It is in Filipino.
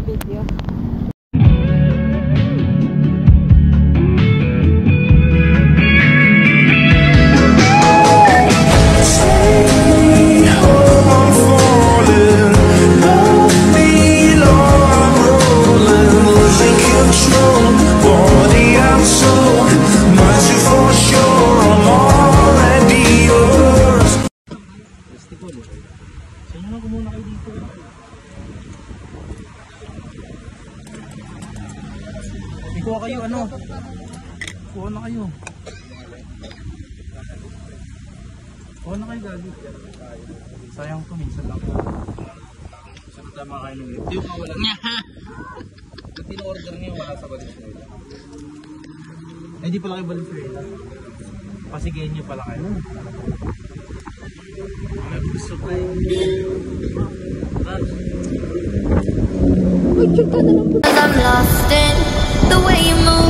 video. Kuha kayo ano? Kuha na kayo. Kuha na kayo gabi. Sayang to, minsan lang. Minsan na tama kayo nung ito. Yung wala niya. Ba't in-order niyo wala sa Valenzuela? Ay, di pala kayo Valenzuela. Pasigayin niyo pala kayo. Gusto kayo. I'm lost in the way you move.